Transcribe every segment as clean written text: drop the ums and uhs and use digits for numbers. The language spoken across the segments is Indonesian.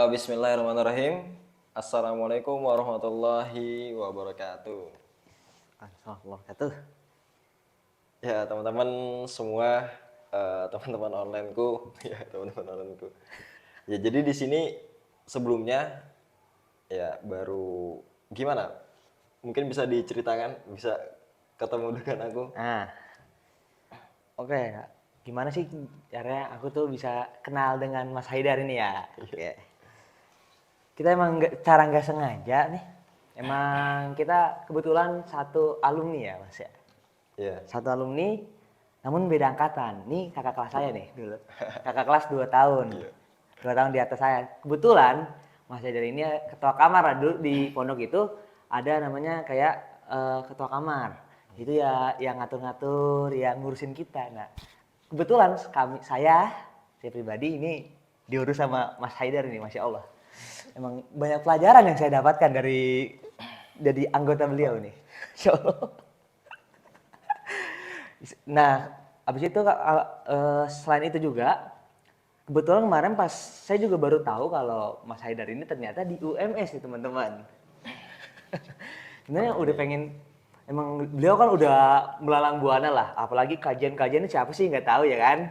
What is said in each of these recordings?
Bismillahirrahmanirrahim. Assalamualaikum warahmatullahi wabarakatuh. Assalamualaikum. Ya teman-teman semua, teman-teman onlineku, ya teman-teman onlineku. Ya jadi di sini sebelumnya ya baru gimana? Mungkin bisa diceritakan, bisa ketemu dengan aku. Nah, oke. Gimana sih caranya aku tuh bisa kenal dengan Mas Haidar ini ya? Oke. Kita emang cara nggak sengaja nih. Emang kita kebetulan satu alumni ya, Mas ya. Ya. Satu alumni, namun beda angkatan. Nih kakak kelas saya nih dulu. Kakak kelas 2 tahun. Iya. 2 tahun di atas saya. Kebetulan Mas Haidar ini ketua kamar lah dulu di pondok itu ada namanya kayak ketua kamar. Itu ya yang ngatur-ngatur, yang ngurusin kita. Nah, kebetulan saya pribadi ini diurus sama Mas Haidar ini, Masya Allah. Emang banyak pelajaran yang saya dapatkan dari jadi anggota beliau nih. Masya Allah. Nah, habis itu selain itu juga, kebetulan kemarin pas saya juga baru tahu kalau Mas Haidar ini ternyata di UMS nih teman-teman. Sebenarnya udah pengen, emang beliau kan udah melalang buana lah, apalagi kajian-kajiannya siapa sih nggak tahu ya kan?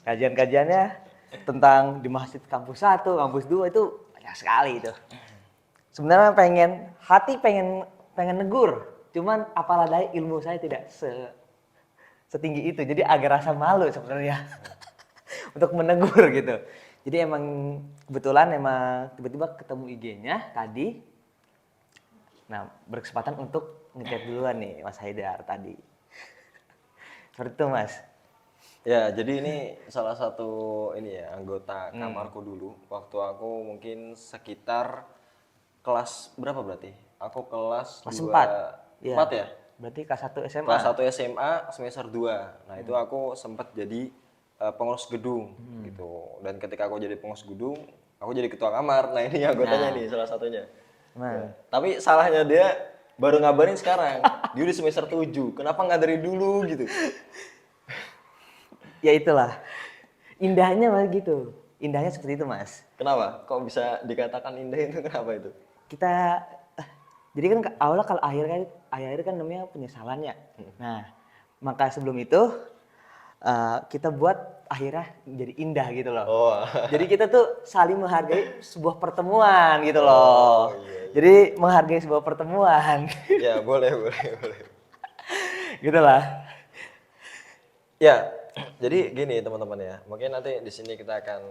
Kajian-kajiannya tentang di masjid kampus 1, kampus 2 itu banyak sekali itu. Sebenarnya pengen negur, cuman apalah daya ilmu saya tidak setinggi itu, jadi agak rasa malu sebenarnya untuk menegur gitu. Jadi emang kebetulan tiba-tiba ketemu IG-nya tadi. Nah, berkesempatan untuk ngechat duluan nih Mas Haidar tadi. Seperti itu, Mas. Ya, jadi ini salah satu ini ya anggota kamarku dulu. Waktu aku mungkin sekitar kelas berapa berarti? Aku kelas Kelas 2, 4. Ya. 4 ya? Berarti kelas 1 SMA. Kelas 1 SMA semester 2. Nah, itu aku sempat jadi pengurus gedung gitu. Dan ketika aku jadi pengurus gedung, aku jadi ketua kamar. Nah, ini anggotanya nih salah satunya. Nah, Ya. Tapi salahnya dia baru ngabarin sekarang. Dia udah semester 7. Kenapa nggak dari dulu gitu? ya itulah. Indahnya Mas gitu. Indahnya seperti itu, Mas. Kenapa? Kok bisa dikatakan indah itu kenapa itu? Kita jadi kan awalnya kalau akhir kan namanya penyesalan ya. Nah, maka sebelum itu kita buat akhirnya jadi indah gitu loh. Oh. Jadi kita tuh saling menghargai sebuah pertemuan gitu loh. Iya. Jadi menghargai sebuah pertemuan. Ya, boleh, boleh, boleh. Gitu lah. Ya, jadi gini teman-teman ya. Mungkin nanti di sini kita akan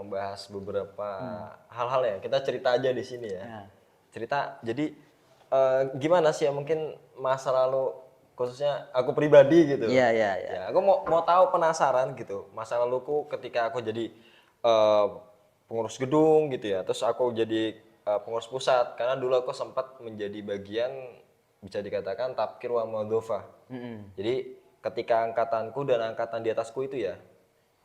membahas beberapa hal-hal ya. Kita cerita aja di sini ya. Ya. Cerita. Jadi gimana sih ya mungkin masa lalu khususnya aku pribadi gitu. Iya, iya, iya. Ya, aku mau tahu penasaran gitu. Masa laluku ketika aku jadi eh, pengurus gedung gitu ya. Terus aku jadi pengurus pusat karena dulu aku sempat menjadi bagian bisa dikatakan Tapkir wa Moldova. Jadi ketika angkatanku dan angkatan di atasku itu ya,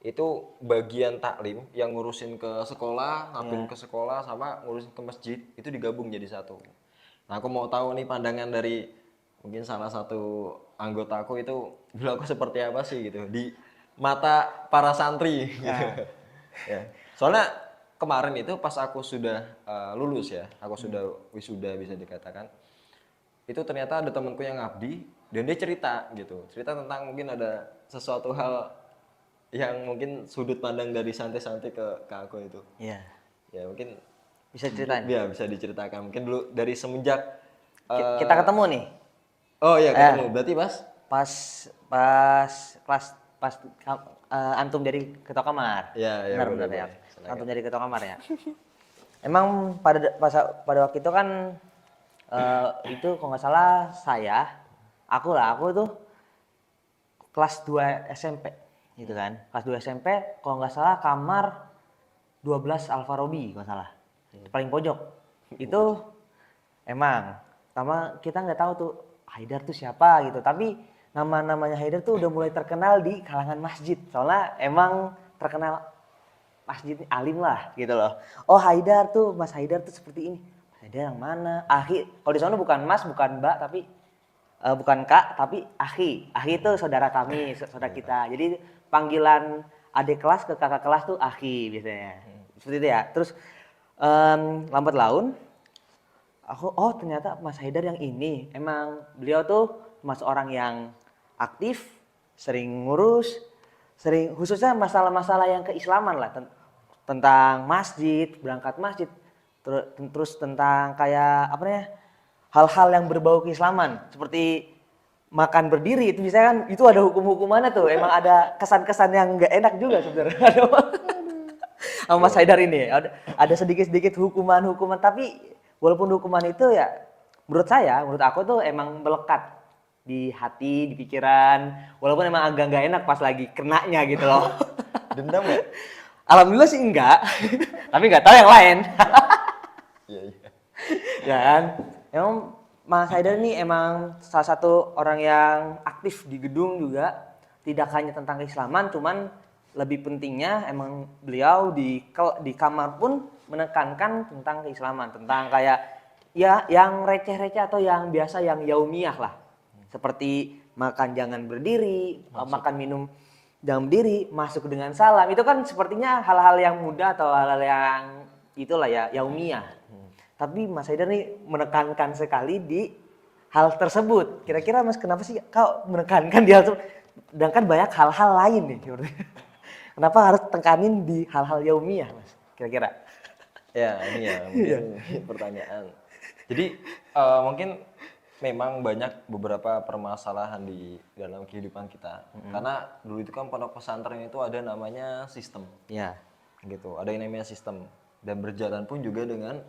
itu bagian taklim yang ngurusin ke sekolah, ngapin ke sekolah sama ngurusin ke masjid itu digabung jadi satu. Nah, aku mau tahu nih pandangan dari mungkin salah satu anggotaku itu dulu aku seperti apa sih gitu di mata para santri gitu. Ya. Soalnya kemarin itu pas aku sudah lulus ya, aku sudah wisuda bisa dikatakan. Itu ternyata ada temanku yang ngabdi dan dia cerita tentang mungkin ada sesuatu hal yang mungkin sudut pandang dari santai-santai ke aku itu. Iya. Ya mungkin Bisa ceritain. ya bisa diceritakan mungkin dulu dari semenjak Kita ketemu nih. oh iya ketemu berarti Mas Pas pas kelas pas antum dari ketua kamar. ya ya Benar boleh ya. boleh. Antum dari ketua kamar ya. Emang pada waktu itu kan itu kalau nggak salah aku tuh kelas 2 SMP gitu kan. Kelas 2 SMP kalau nggak salah kamar 12 Alfa Robi kalau nggak salah. Paling pojok. Itu emang sama kita nggak tahu tuh Haidar tuh siapa gitu. Tapi namanya Haidar tuh udah mulai terkenal di kalangan masjid. Soalnya emang terkenal masjid alim lah gitu loh. Oh Haidar tuh, Mas Haidar tuh seperti ini. Mas Haidar yang mana? Akhi. Kalau di sana bukan Mas, bukan Mbak, tapi bukan Kak, tapi Akhi. Akhi itu saudara kami, saudara kita. Jadi panggilan adik kelas ke kakak kelas tuh Akhi biasanya. Seperti itu ya. Terus Lambat laun aku ternyata Mas Haidar yang ini emang beliau tuh termasuk orang yang aktif, sering ngurus, sering khususnya masalah-masalah yang keislaman lah tentang masjid, berangkat masjid, terus tentang kayak apa namanya hal-hal yang berbau keislaman seperti makan berdiri itu misalnya kan itu ada hukum-hukumannya tuh emang ada kesan-kesan yang nggak enak juga sebenarnya sama Mas Haidar ini ada sedikit-sedikit hukuman-hukuman tapi walaupun hukuman itu ya menurut aku tuh emang melekat di hati, di pikiran walaupun emang agak nggak enak pas lagi kenanya gitu loh. Dendam ya? Alhamdulillah sih enggak tapi nggak tahu yang lain. Iya, iya. Ya kan emang Mas Haidar ini emang salah satu orang yang aktif di gedung juga tidak hanya tentang keislaman cuman lebih pentingnya emang beliau di kamar pun menekankan tentang keislaman tentang kayak ya yang receh-receh atau yang biasa yang yaumiyah lah seperti makan jangan berdiri makan minum jangan berdiri masuk dengan salam itu kan sepertinya hal-hal yang mudah atau hal-hal yang itulah ya yaumiyah. Tapi Mas Haidar nih menekankan sekali di hal tersebut. Kira-kira Mas kenapa sih kau menekankan di hal tersebut? Sedangkan banyak hal-hal lain nih. Kenapa harus tekanin di hal-hal yaumiyah Mas? Kira-kira? Ya, ini ya mungkin pertanyaan. Jadi mungkin memang banyak beberapa permasalahan di dalam kehidupan kita. Karena dulu itu kan pondok pesantren itu ada namanya sistem. Ya. Gitu, ada yang namanya sistem dan berjalan pun juga dengan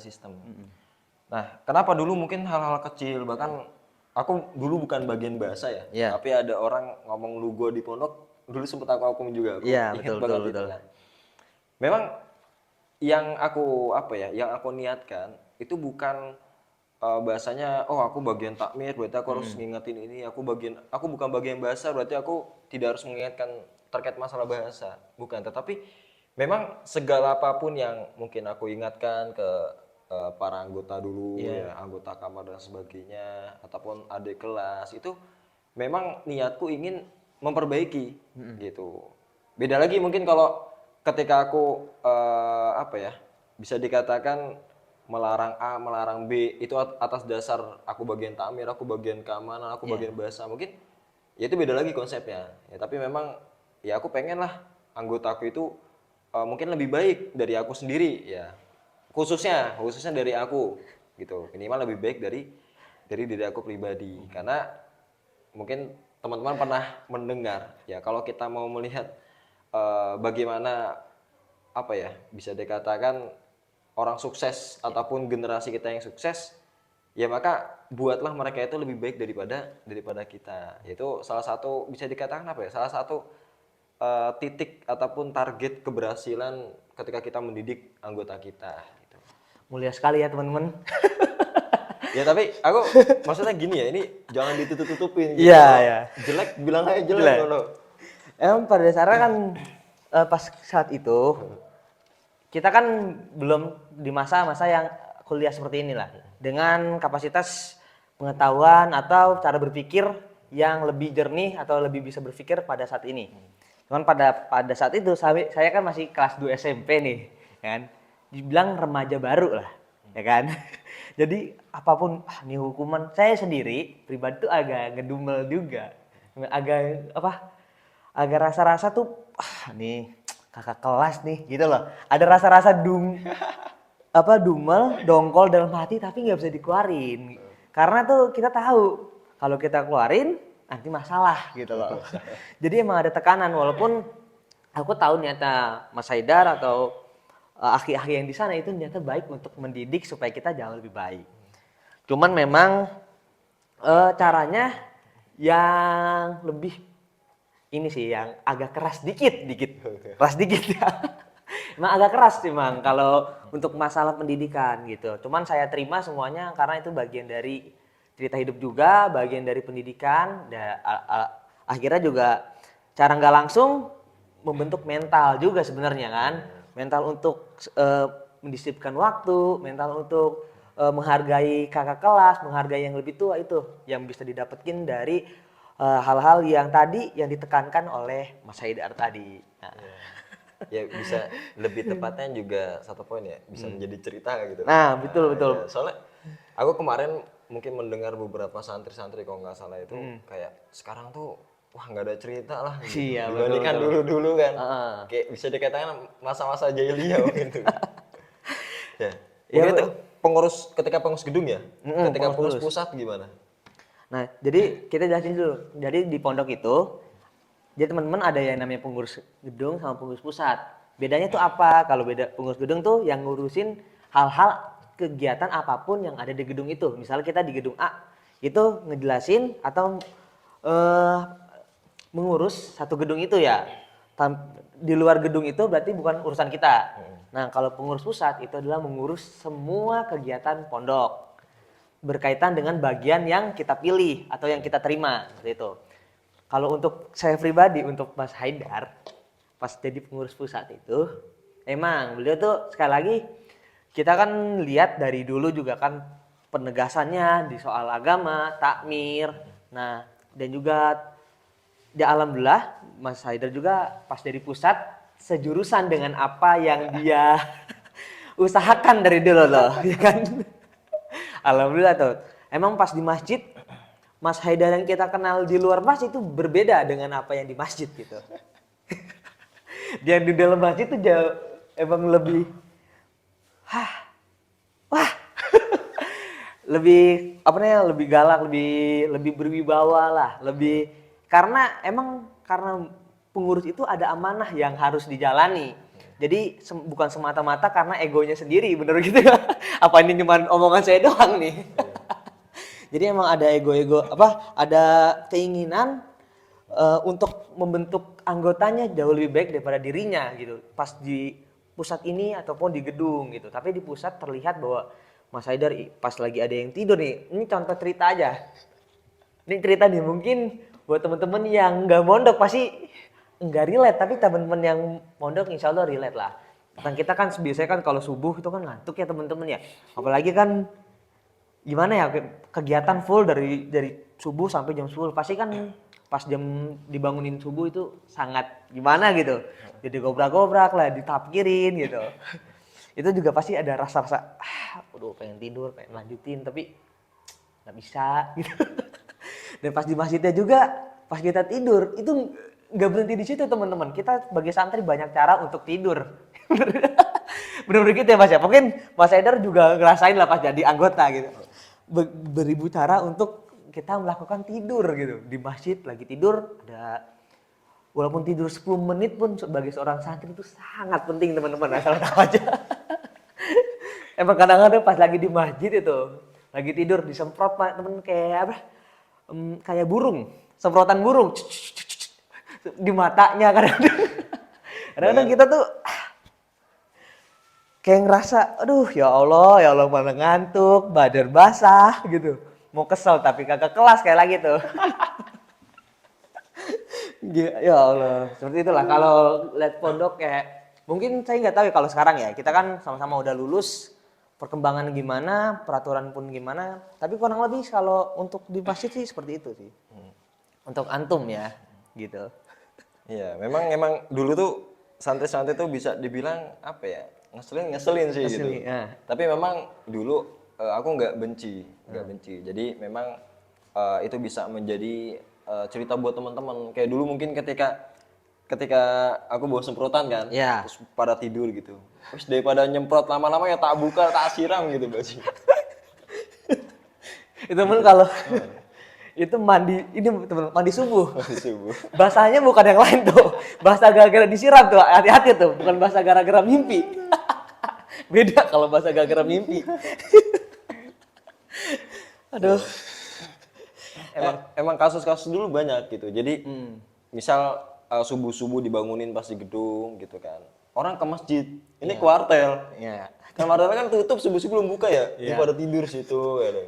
sistem. Nah, kenapa dulu mungkin hal-hal kecil bahkan aku dulu bukan bagian bahasa ya, Iya. tapi ada orang ngomong lu gua di pondok dulu sempet aku hukum juga. Aku Iya, ingat betul, banget betul, itu betul. kan. Memang yang aku apa ya, yang aku niatkan itu bukan bahasanya oh aku bagian takmir berarti aku harus ngingetin ini, aku bukan bagian bahasa berarti aku tidak harus mengingatkan terkait masalah bahasa, bukan, tetapi memang segala apapun yang mungkin aku ingatkan ke para anggota dulu Iya. ya, anggota kamar dan sebagainya ataupun adik kelas itu memang niatku ingin memperbaiki gitu. Beda lagi mungkin kalau ketika aku apa ya, bisa dikatakan melarang A, melarang B itu atas dasar aku bagian takmir, aku bagian keamanan, aku Iya. bagian bahasa, mungkin ya itu beda lagi konsepnya. Ya, tapi memang ya aku pengen lah anggotaku itu mungkin lebih baik dari aku sendiri ya. Khususnya dari aku gitu. Minimal lebih baik dari diri aku pribadi. Karena mungkin teman-teman pernah mendengar ya kalau kita mau melihat bagaimana apa ya bisa dikatakan orang sukses ataupun generasi kita yang sukses ya maka buatlah mereka itu lebih baik daripada kita. Itu salah satu bisa dikatakan apa ya, salah satu titik ataupun target keberhasilan ketika kita mendidik anggota kita gitu. Mulia sekali ya teman-teman. Ya tapi aku maksudnya gini ya, ini jangan ditutup-tutupin gitu. Iya, Kalau iya. jelek bilang aja jelek Jelek. ngono. Emang pada dasarnya kan pas saat itu kita kan belum di masa-masa yang kuliah seperti inilah dengan kapasitas pengetahuan atau cara berpikir yang lebih jernih atau lebih bisa berpikir pada saat ini. Cuman pada saat itu saya kan masih kelas 2 SMP nih, kan. Dibilang remaja baru lah, ya kan. Jadi apapun nih hukuman saya sendiri pribadi tuh agak ngedumel juga. Agak apa? Agak rasa-rasa tuh nih kakak kelas nih gitu loh. Ada rasa-rasa dumel, dongkol dalam hati tapi nggak bisa dikeluarin. Karena tuh kita tahu kalau kita keluarin nanti masalah gitu loh. Jadi emang ada tekanan walaupun aku tahu niatnya Mas Haidar atau akhi-akhi yang di sana itu niatnya baik untuk mendidik supaya kita jauh lebih baik. Cuman memang caranya yang lebih ini sih yang agak keras dikit. Keras dikit ya. Emang agak keras sih Mang kalau untuk masalah pendidikan gitu. Cuman saya terima semuanya karena itu bagian dari cerita hidup juga, bagian dari pendidikan. Akhirnya juga cara nggak langsung membentuk mental juga sebenarnya kan. Mental untuk mendisiplinkan waktu, mental untuk menghargai kakak kelas, menghargai yang lebih tua itu yang bisa didapetin dari hal-hal yang tadi yang ditekankan oleh Mas Haidar tadi. Nah. Ya bisa lebih tepatnya juga satu poin ya, bisa menjadi cerita gitu. Nah, betul betul. Ya, soalnya aku kemarin mungkin mendengar beberapa santri-santri kalau nggak salah itu kayak sekarang tuh wah nggak ada cerita lah gitu. Iya, betul Dibandingkan betul. dulu-dulu kan. Heeh. Kayak bisa dikatakan masa-masa jahiliyah gitu. Ya. Ya, Mungkin itu ketika pengurus gedung ya. Ketika pengurus pengurus. pusat gimana? Nah, jadi kita jelasin dulu. Jadi di pondok itu, jadi teman-teman ada yang namanya pengurus gedung sama pengurus pusat. Bedanya tuh apa? Kalau beda pengurus gedung tuh yang ngurusin hal-hal kegiatan apapun yang ada di gedung itu. Misalnya kita di gedung A, itu ngejelasin atau eh, mengurus satu gedung itu ya. Di luar gedung itu berarti bukan urusan kita. Nah, kalau pengurus pusat itu adalah mengurus semua kegiatan pondok berkaitan dengan bagian yang kita pilih atau yang kita terima seperti itu. Kalau untuk saya pribadi, untuk Mas Haidar, pas jadi pengurus pusat itu, emang beliau tuh sekali lagi kita kan lihat dari dulu juga kan penegasannya di soal agama, takmir, nah dan juga ya alhamdulillah Mas Haidar juga pas dari pusat sejurusan dengan apa yang dia usahakan dari dulu loh, ya kan? Alhamdulillah tuh. Emang pas di masjid, Mas Haidar yang kita kenal di luar masjid itu berbeda dengan apa yang di masjid gitu. Dia di dalam masjid tuh jauh, emang lebih, wah, lebih apa namanya, lebih galak, lebih berwibawa lah, lebih karena emang karena pengurus itu ada amanah yang harus dijalani. Jadi bukan semata-mata karena egonya sendiri, bener gitu ya? Apa ini cuma omongan saya doang nih? Jadi emang ada ego-ego apa? Ada keinginan untuk membentuk anggotanya jauh lebih baik daripada dirinya gitu. Pas di pusat ini ataupun di gedung gitu. Tapi di pusat terlihat bahwa Mas Haidar pas lagi ada yang tidur nih. Ini contoh cerita aja. Ini cerita nih mungkin buat temen-temen yang nggak mondok pasti nggak relate, tapi temen-temen yang mondok insya Allah relate lah. Dan kita kan biasanya kan kalau subuh itu kan ngantuk ya temen-temen ya. Apalagi kan gimana ya kegiatan full dari subuh sampai jam 10 pasti kan pas jam dibangunin subuh itu sangat gimana gitu. Jadi gobrak-gobrak lah, ditapkirin gitu. Itu juga pasti ada rasa-rasa aduh pengen tidur, pengen lanjutin tapi nggak bisa gitu. Dan pas di masjidnya juga pas kita tidur itu nggak berhenti di situ teman-teman. Kita sebagai santri banyak cara untuk tidur. Bener-bener gitu ya Mas ya. Mungkin Mas Eder juga ngerasain lah pas jadi anggota gitu. Beribu cara untuk kita melakukan tidur gitu. Di masjid lagi tidur ada walaupun tidur 10 menit pun sebagai seorang santri itu sangat penting teman-teman. Asal tahu aja. Emang kadang-kadang pas lagi di masjid itu lagi tidur disemprot temen kayak apa? Kayak burung, semprotan burung di matanya kadang-kadang. Kadang-kadang kita tuh kayak ngerasa, aduh ya Allah mana ngantuk, badan basah gitu. Mau kesel tapi kagak kelas kayak lagi tuh. Ya Allah, seperti itulah kalau lihat pondok kayak mungkin saya nggak tahu ya kalau sekarang ya. Kita kan sama-sama udah lulus, perkembangan gimana, peraturan pun gimana. Tapi kurang lebih kalau untuk di masjid sih seperti itu sih. Untuk antum ya, gitu. Iya, memang dulu tuh santri-santri tuh bisa dibilang apa ya? Ngeselin sih gitu. Ngeselin, ya. Tapi memang dulu aku nggak benci. Jadi memang itu bisa menjadi cerita buat teman-teman. Kayak dulu mungkin ketika aku bawa semprotan kan, Ya. terus pada tidur gitu. Terus daripada nyemprot lama-lama ya tak buka, tak siram gitu baju. Itu pun kalau itu mandi ini teman mandi subuh. Masih subuh. Bahasanya bukan yang lain tuh. Bahasa gara-gara disiram tuh. Hati-hati tuh, bukan bahasa gara-gara mimpi. Beda kalau bahasa gara-gara mimpi. Aduh. Emang kasus-kasus dulu banyak gitu. Jadi misal subuh-subuh dibangunin pas di gedung gitu kan. Orang ke masjid, ini kuartel. Iya. Kan kuartel kan tutup subuh-subuh belum buka ya. Ini Iya. pada tidur situ gitu.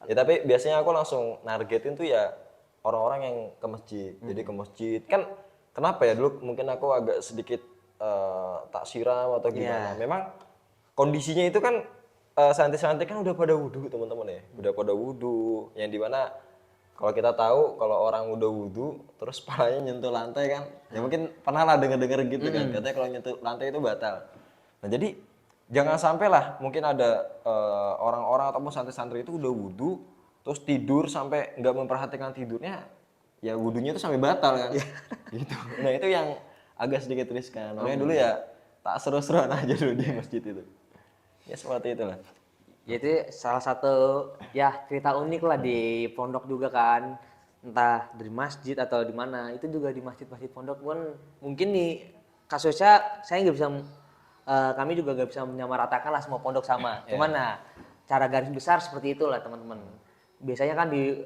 Ya tapi biasanya aku langsung nargetin tuh ya orang-orang yang ke masjid. Jadi ke masjid kan kenapa ya dulu mungkin aku agak sedikit tak siram atau gimana. Memang kondisinya itu kan santri-santri kan udah pada wudhu teman-teman ya. Udah pada wudhu yang dimana kalau kita tahu kalau orang udah wudhu terus palanya nyentuh lantai kan, ya mungkin pernah lah denger-denger gitu kan, katanya kalau nyentuh lantai itu batal. Nah jadi jangan sampai lah mungkin ada orang-orang ataupun santri-santri itu udah wudhu terus tidur sampai nggak memperhatikan tidurnya, ya wudhunya itu sampai batal kan, gitu. Nah itu yang agak sedikit riskan. Makanya dulu ya tak seru-seruan aja dulu di masjid itu. Ya seperti itulah. Jadi salah satu ya cerita unik lah di pondok juga kan, entah dari masjid atau di mana, itu juga di masjid-masjid pondok pun mungkin nih kasusnya saya nggak bisa kami juga nggak bisa menyamaratakan lah semua pondok sama. Cuman nah cara garis besar seperti itulah teman-teman. Biasanya kan di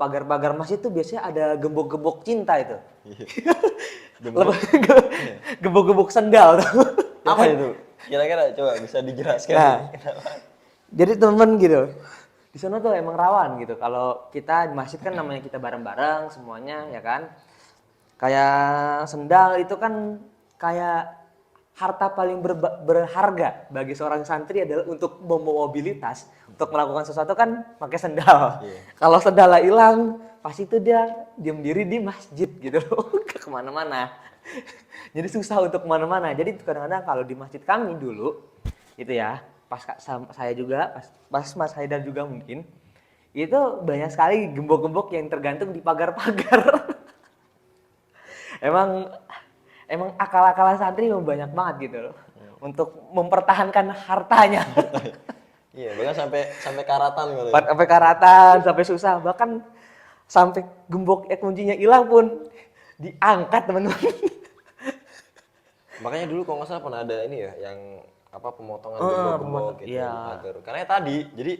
pagar-pagar masjid tuh biasanya ada gembok-gembok cinta itu. Gembok. Gembok-gembok sendal tuh. Apa itu? Kira-kira coba bisa dijelaskan Nah, ini kenapa? jadi temen gitu, di sana tuh emang rawan gitu. Kalau kita di masjid kan namanya kita bareng-bareng semuanya ya kan. Kayak sendal itu kan kayak harta paling berharga bagi seorang santri adalah untuk mobilitas, untuk melakukan sesuatu kan pakai sendal. Kalau sendalnya hilang, pasti itu dia diam diri di masjid gitu loh, ke kemana-mana. Jadi susah untuk kemana-mana. Jadi kadang-kadang kalau di masjid kami dulu, itu ya, pas saya juga, pas Mas Haidar juga mungkin, itu banyak sekali gembok-gembok yang tergantung di pagar-pagar. emang akal-akalan santri memang banyak banget gitu loh, untuk mempertahankan hartanya. Iya, bahkan sampai karatan gitu. Sampai karatan, sampai susah, bahkan sampai gembok kuncinya hilang pun diangkat teman-teman. Makanya dulu kalau nggak salah pernah ada ini ya, yang apa pemotongan gembok-gembok gitu iya. di pagar. Karena ya tadi, jadi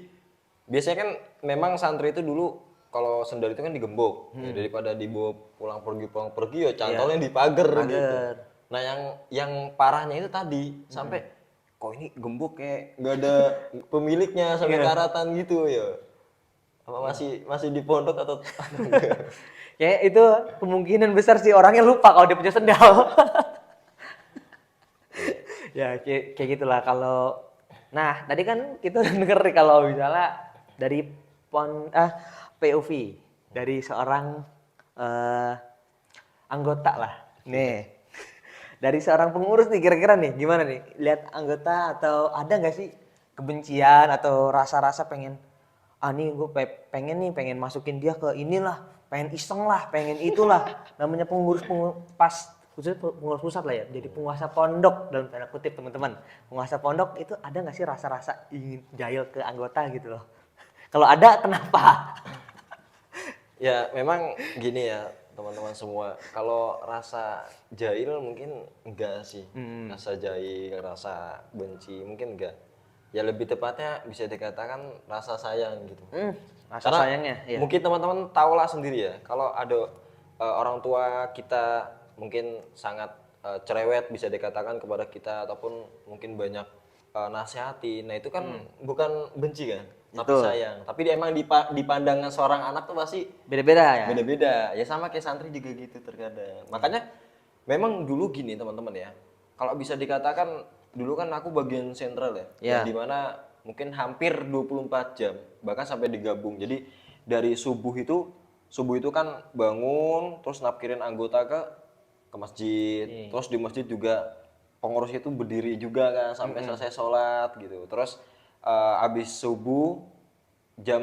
biasanya kan memang santri itu dulu kalau sendal itu kan digembok, ya, daripada dibawa pulang pergi ya cantolnya di pagar gitu. Nah yang parahnya itu tadi sampai kok ini gembok kayak nggak ada pemiliknya sampai karatan gitu ya. Apa masih di pondok atau enggak? Kayak itu kemungkinan besar sih orangnya lupa kalau dia punya sendal. Ya kayak gitulah kalau. Nah tadi kan kita udah denger nih kalau misalnya dari POV dari seorang anggota lah nih, dari seorang pengurus nih kira-kira nih gimana nih lihat anggota, atau ada nggak sih kebencian atau rasa-rasa pengen nih gue pengen masukin dia ke inilah, pengen iseng lah, pengen itulah, namanya pengurus pas khususnya pengurus pusat lah ya, jadi penguasa pondok dalam tanda kutip teman-teman, penguasa pondok itu ada nggak sih rasa-rasa ingin jahil ke anggota gitu loh? Kalau ada kenapa? Ya memang gini ya teman-teman semua, kalau rasa jahil mungkin enggak sih, rasa jahil, rasa benci mungkin enggak, ya lebih tepatnya bisa dikatakan rasa sayang gitu. Rasa Karena sayangnya ya. mungkin teman-teman tahulah sendiri ya, kalau ada orang tua kita mungkin sangat cerewet bisa dikatakan kepada kita, ataupun mungkin banyak nasihati, nah itu kan bukan benci kan, tapi sayang. Tapi dia emang di pandangan seorang anak tuh pasti Beda-beda ya. beda-beda. Ya sama kayak santri juga gitu terkadang. Makanya memang dulu gini teman-teman ya, kalau bisa dikatakan dulu kan aku bagian sentral ya, yang dimana mungkin hampir 24 jam bahkan sampai digabung. Jadi dari subuh itu kan bangun terus napkirin anggota ke masjid, terus di masjid juga pengurus itu berdiri juga kan sampai selesai sholat gitu. Terus abis subuh jam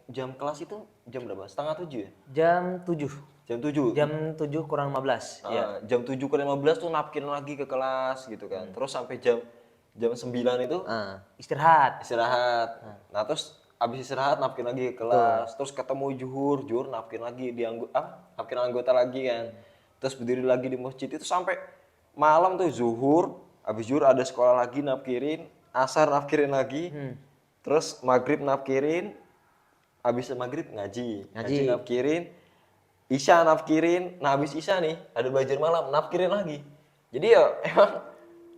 jam kelas itu jam berapa? Setengah 7 ya? Jam 7. Jam 7. Jam 7 kurang 15. Iya. Jam 7 ke 15 tuh napkirin lagi ke kelas gitu kan. Terus sampai jam 9 itu Istirahat. istirahat. Nah, terus abis istirahat napkirin lagi ke kelas. Terus ketemu juhur napkirin lagi napkirin anggota lagi kan. Terus berdiri lagi di masjid itu sampai malam tuh zuhur, abis zuhur ada sekolah lagi napkirin, asar napkirin lagi. Terus maghrib napkirin, abis maghrib ngaji napkirin, isya napkirin, nah habis isya nih ada belajar malam napkirin lagi. Jadi ya emang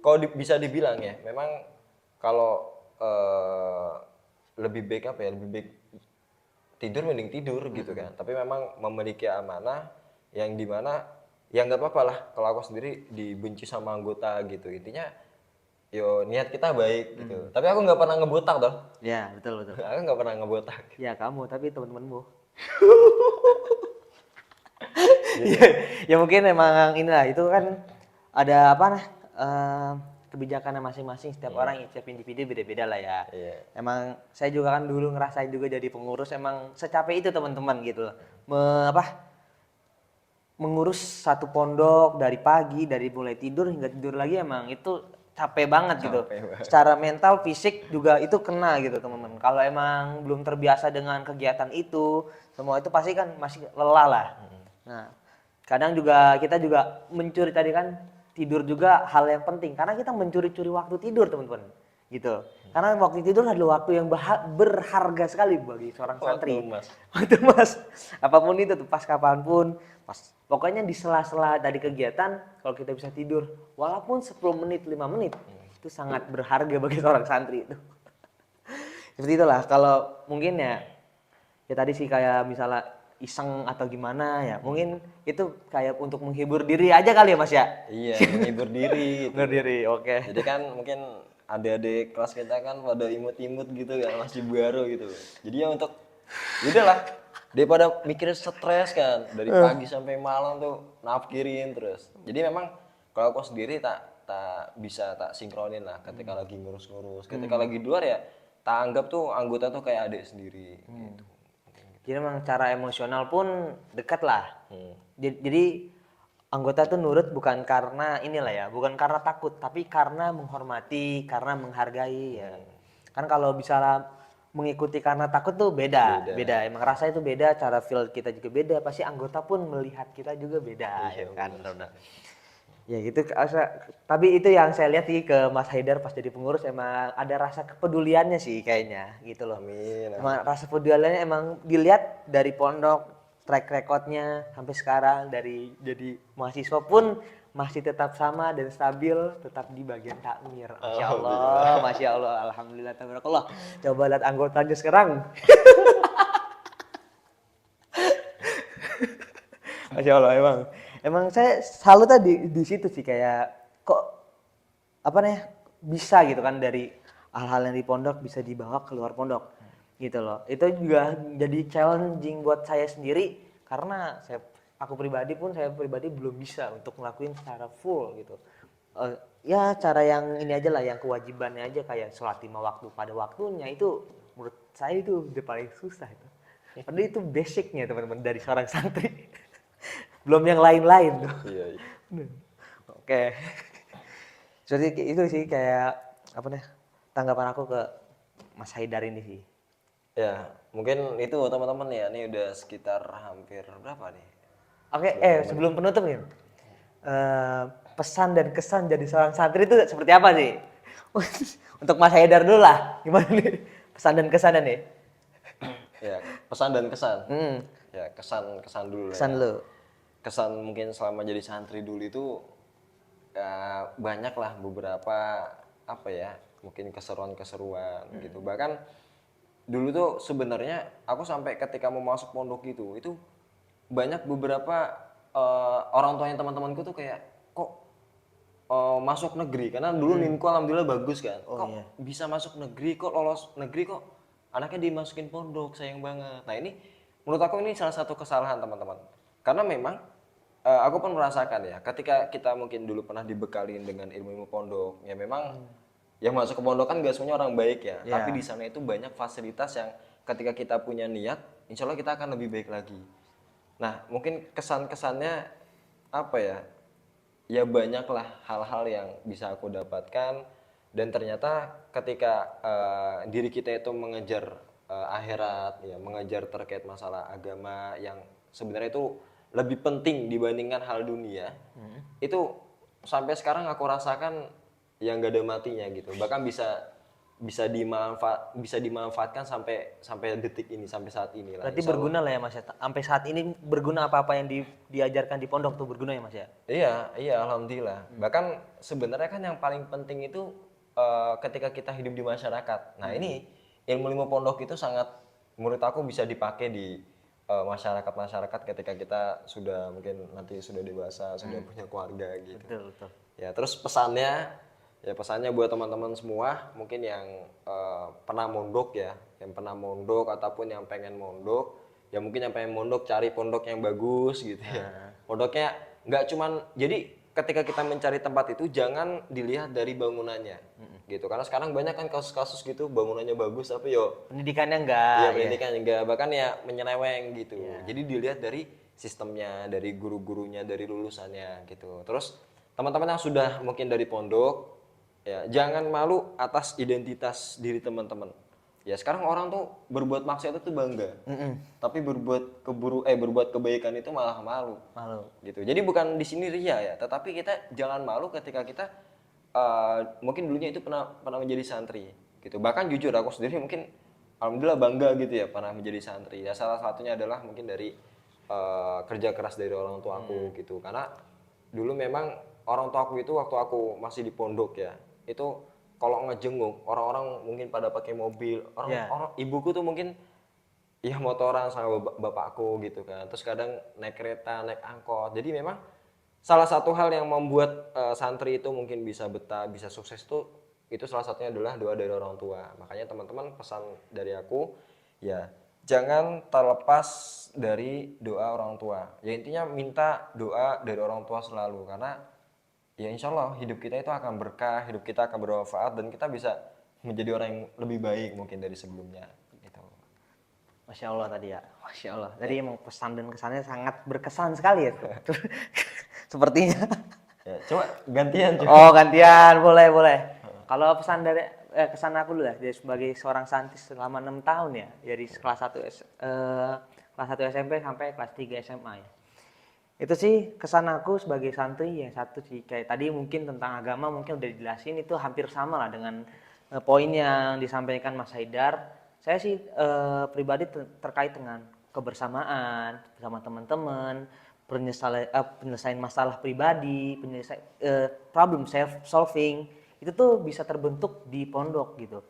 kalau bisa dibilang ya memang kalau lebih baik apa ya, lebih baik tidur mending tidur gitu kan. Tapi memang memiliki amanah yang dimana ya nggak apa-apa lah kalau aku sendiri dibenci sama anggota gitu. Intinya yo niat kita baik gitu. Tapi aku nggak pernah ngebotak toh. Ya, betul. Aku nggak pernah ngebotak. Ya, kamu, tapi teman-temanmu. Iya, ya mungkin emang inilah itu kan ada apa nah kebijakannya masing-masing setiap orang setiap individu beda-beda lah ya. Iya. Emang saya juga kan dulu ngerasain juga jadi pengurus emang secapek itu teman-teman gitu loh. Mengurus satu pondok dari pagi dari mulai tidur hingga tidur lagi emang itu capek banget gitu. Capek banget. Secara mental, fisik juga itu kena gitu teman-teman. Kalau emang belum terbiasa dengan kegiatan itu, semua itu pasti kan masih lelah lah. Nah, kadang juga kita juga mencuri tadi kan tidur juga hal yang penting karena kita mencuri-curi waktu tidur teman-teman gitu. Karena waktu tidur adalah waktu yang berharga sekali bagi seorang Waktu santri. emas. Waktu mas, apapun itu tuh pas kapanpun, pas pokoknya di sela-sela dari kegiatan kalau kita bisa tidur walaupun 10 menit 5 menit itu sangat berharga bagi seorang santri itu. Seperti itulah kalau mungkin ya tadi sih kayak misalnya iseng atau gimana ya mungkin itu kayak untuk menghibur diri aja kali ya mas ya. Iya, menghibur diri gitu. Menghibur diri, oke. Jadi kan mungkin adik-adik kelas kita kan pada imut-imut gitu kan, masih baru gitu. Jadi ya untuk udahlah daripada mikirin stres kan dari pagi sampai malam tuh nafkirin terus. Jadi memang kalau aku sendiri tak tak bisa tak sinkronin lah ketika lagi ngurus-ngurus. Ketika lagi di luar ya tak anggap tuh anggota tuh kayak adik sendiri gitu. Jadi memang cara emosional pun dekat lah. Hmm. Jadi anggota tuh nurut bukan karena inilah ya, bukan karena takut, tapi karena menghormati, karena menghargai ya. Kan kalau bisa mengikuti karena takut tuh beda, Beda. beda. Emang rasa itu beda, cara feel kita juga beda. Pasti anggota pun melihat kita juga beda, Iya, ya kan. benar. Ya gitu, tapi itu yang saya lihat sih ke Mas Haidar pas jadi pengurus emang ada rasa kepeduliannya sih kayaknya gitu loh. Amin. Emang rasa kepeduliannya emang dilihat dari pondok, track recordnya sampai sekarang dari jadi mahasiswa pun masih tetap sama dan stabil tetap di bagian takmir. Masya Allah, Masya Allah, Alhamdulillah, tabarakallah. Coba lihat anggotanya sekarang. Masya Allah emang saya salut tadi di situ sih kayak kok apa nih bisa gitu kan dari hal-hal yang di pondok bisa dibawa keluar pondok gitu loh. Itu juga jadi challenging buat saya sendiri karena aku pribadi pun saya pribadi belum bisa untuk ngelakuin secara full gitu. Ya cara yang ini aja lah yang kewajibannya aja kayak sholat 5 waktu pada waktunya itu menurut saya itu udah paling susah itu. Padahal itu basicnya teman-teman dari seorang santri. Belum yang lain-lain tuh. Iya, iya. Oke. Jadi itu sih kayak apa nih tanggapan aku ke Mas Haidar ini sih. Ya, mungkin itu teman-teman ya. Ini udah sekitar hampir berapa nih? Oke, sebelum penutup nih. Pesan dan kesan jadi seorang santri itu seperti apa sih? Untuk Mas Haidar dulu lah. Gimana nih? Pesan dan kesannya nih. Ya, pesan dan kesan. Hmm, Ya, kesan dulu lah kesan ya. lu. Kesan mungkin selama jadi santri dulu itu ya banyak lah beberapa apa ya, mungkin keseruan-keseruan gitu. Bahkan dulu tuh sebenarnya aku sampai ketika mau masuk pondok itu banyak beberapa orang tuanya teman-temanku tuh kayak kok masuk negeri karena dulu NIMku alhamdulillah bagus kan. Kok iya. bisa masuk negeri, kok lolos negeri, kok anaknya dimasukin pondok, sayang banget. Nah, ini menurut aku ini salah satu kesalahan teman-teman. Karena memang aku pun merasakan ya, ketika kita mungkin dulu pernah dibekalin dengan ilmu-ilmu pondok, ya memang yang masuk ke pondok kan gak semuanya orang baik ya. Ya. Tapi di sana itu banyak fasilitas yang ketika kita punya niat, insya Allah kita akan lebih baik lagi. Nah, mungkin kesan-kesannya apa ya? Ya banyaklah hal-hal yang bisa aku dapatkan dan ternyata ketika diri kita itu mengejar akhirat, ya mengejar terkait masalah agama yang sebenarnya itu lebih penting dibandingkan hal dunia, itu sampai sekarang aku rasakan yang gak ada matinya gitu. Bahkan bisa dimanfaatkan sampai detik ini, sampai saat ini lah. Berarti Insya Allah. berguna lah ya Mas ya. Sampai saat ini berguna apa-apa yang diajarkan di pondok tuh berguna ya Mas ya. Iya, alhamdulillah. Bahkan sebenarnya kan yang paling penting itu ketika kita hidup di masyarakat. Nah, ini ilmu-ilmu pondok itu sangat menurut aku bisa dipakai di masyarakat-masyarakat ketika kita sudah mungkin nanti sudah dewasa, sudah punya keluarga gitu. Betul, betul. Ya, terus pesannya buat teman-teman semua mungkin yang pernah mondok ya, yang pernah mondok ataupun yang pengen mondok, ya mungkin yang pengen mondok cari pondok yang bagus gitu ya. Pondoknya nggak cuman, jadi ketika kita mencari tempat itu jangan dilihat dari bangunannya gitu, karena sekarang banyak kan kasus-kasus gitu bangunannya bagus tapi yo Pendidikannya enggak iya ya. pendidikan enggak, bahkan ya menyeleweng gitu. Jadi dilihat dari sistemnya, dari guru-gurunya, dari lulusannya gitu. Terus teman-teman yang sudah mungkin dari pondok, ya jangan malu atas identitas diri teman-teman. Ya sekarang orang tuh berbuat maksiat itu bangga, tapi berbuat kebaikan itu malah malu. Malu. Gitu. Jadi bukan di sini ria ya, tetapi kita jangan malu ketika kita mungkin dulunya itu pernah menjadi santri gitu. Bahkan jujur aku sendiri mungkin alhamdulillah bangga gitu ya pernah menjadi santri. Ya salah satunya adalah mungkin dari kerja keras dari orang tua aku gitu. Karena dulu memang orang tua aku itu waktu aku masih di pondok ya, itu kalau ngejenguk orang-orang mungkin pada pakai mobil, orang ibuku tuh mungkin ya motoran sama bapakku gitu kan. Terus kadang naik kereta, naik angkot. Jadi memang salah satu hal yang membuat santri itu mungkin bisa betah, bisa sukses tuh itu salah satunya adalah doa dari orang tua. Makanya teman-teman pesan dari aku ya jangan terlepas dari doa orang tua. Ya intinya minta doa dari orang tua selalu, karena ya insya Allah hidup kita itu akan berkah, hidup kita akan bermanfaat dan kita bisa menjadi orang yang lebih baik mungkin dari sebelumnya gitu. Masya Allah tadi ya, Masya Allah. Tadi emang pesan dan kesannya sangat berkesan sekali ya. Sepertinya. Ya, coba gantian coba. Oh gantian, boleh boleh. Kalau pesan dari kesan aku dulu ya, dari sebagai seorang santri selama 6 tahun ya, dari kelas 1 SMP sampai kelas 3 SMA ya. Itu sih kesan aku sebagai santri ya satu sih, kayak tadi mungkin tentang agama mungkin udah dijelasin, itu hampir sama lah dengan poin yang disampaikan Mas Haidar. Saya sih pribadi terkait dengan kebersamaan bersama teman-teman, penyelesaian masalah pribadi, problem solving, itu tuh bisa terbentuk di pondok gitu.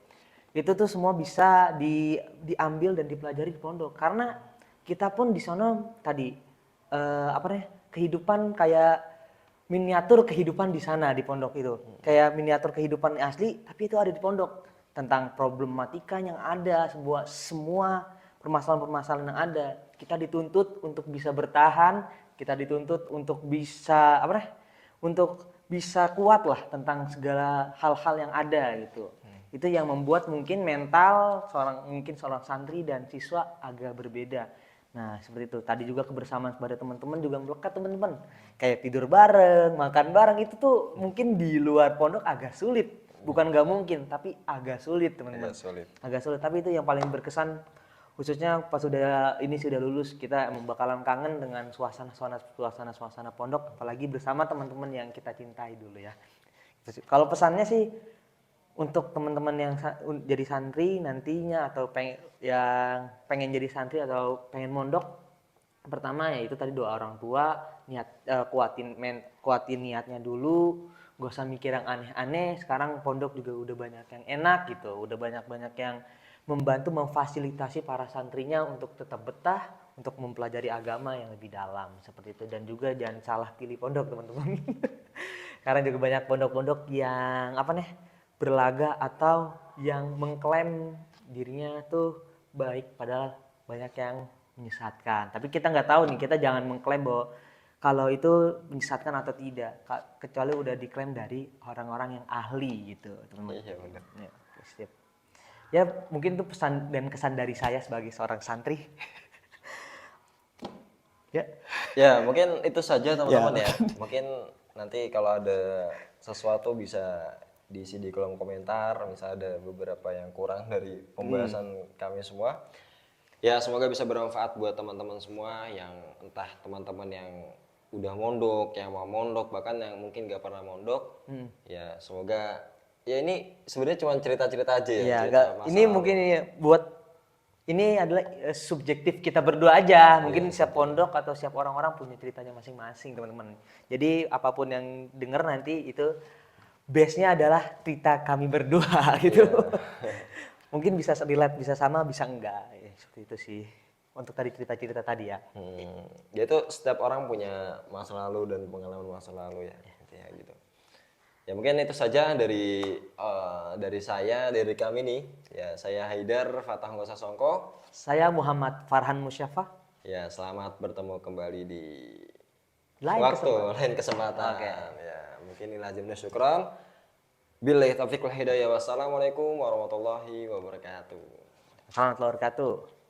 Itu tuh semua bisa diambil dan dipelajari di pondok, karena kita pun di sana tadi kehidupan kayak miniatur kehidupan di sana di pondok itu, kayak miniatur kehidupan asli tapi itu ada di pondok, tentang problematika yang ada, semua permasalahan-permasalahan yang ada. Kita dituntut untuk bisa bertahan, kita dituntut untuk bisa untuk bisa kuat lah tentang segala hal-hal yang ada gitu. Itu yang membuat mungkin mental seorang santri dan siswa agak berbeda. Nah, seperti itu. Tadi juga kebersamaan pada teman-teman juga melekat, teman-teman. Kayak tidur bareng, makan bareng, itu tuh mungkin di luar pondok agak sulit. Bukan nggak mungkin, tapi agak sulit, teman-teman. Agak sulit, tapi itu yang paling berkesan, khususnya pas sudah lulus, kita emang bakalan kangen dengan suasana pondok, apalagi bersama teman-teman yang kita cintai dulu ya. Kalau pesannya sih untuk teman-teman yang jadi santri nantinya, atau yang pengen jadi santri atau pengen mondok, pertama ya itu tadi doa orang tua, kuatin niatnya dulu, gak usah mikir yang aneh-aneh. Sekarang pondok juga udah banyak yang enak gitu, udah banyak yang membantu memfasilitasi para santrinya untuk tetap betah, untuk mempelajari agama yang lebih dalam seperti itu. Dan juga jangan salah pilih pondok, teman-teman. Karena juga banyak pondok-pondok yang berlaga atau yang mengklaim dirinya tuh baik, padahal banyak yang menyesatkan. Tapi kita nggak tahu nih, kita jangan mengklaim bahwa kalau itu menyesatkan atau tidak, kecuali udah diklaim dari orang-orang yang ahli gitu, teman-teman. Iya benar. Ya, siap. Ya mungkin itu pesan dan kesan dari saya sebagai seorang santri. Ya. Ya mungkin itu saja teman-teman ya. Mungkin nanti kalau ada sesuatu bisa diisi di kolom komentar, misalnya ada beberapa yang kurang dari pembahasan kami semua. Ya semoga bisa bermanfaat buat teman-teman semua, yang entah teman-teman yang udah mondok, yang mau mondok, bahkan yang mungkin gak pernah mondok. Ya semoga, ya ini sebenarnya cuma cerita-cerita aja ya. Ini mungkin ini adalah subjektif kita berdua aja. Mungkin setiap pondok atau setiap orang-orang punya ceritanya masing-masing, teman-teman. Jadi apapun yang dengar nanti itu base-nya adalah cerita kami berdua gitu. Mungkin bisa relate, bisa sama, bisa enggak. Ya, seperti itu sih. Untuk tadi cerita-cerita tadi ya. Ya itu setiap orang punya masa lalu dan pengalaman masa lalu ya. Ya gitu. Ya mungkin itu saja dari saya, dari kami nih. Ya saya Haidar Fatah Ngosa Songko. Saya Muhammad Farhan Musyafa. Ya selamat bertemu kembali di Lain waktu kesempatan. lain kesempatan. Oke. Ya mungkin inilah jaminan syukran. Billahi taufiq wal hidayah. Wassalamualaikum warahmatullahi wabarakatuh. Warahmatullahi wabarakatuh.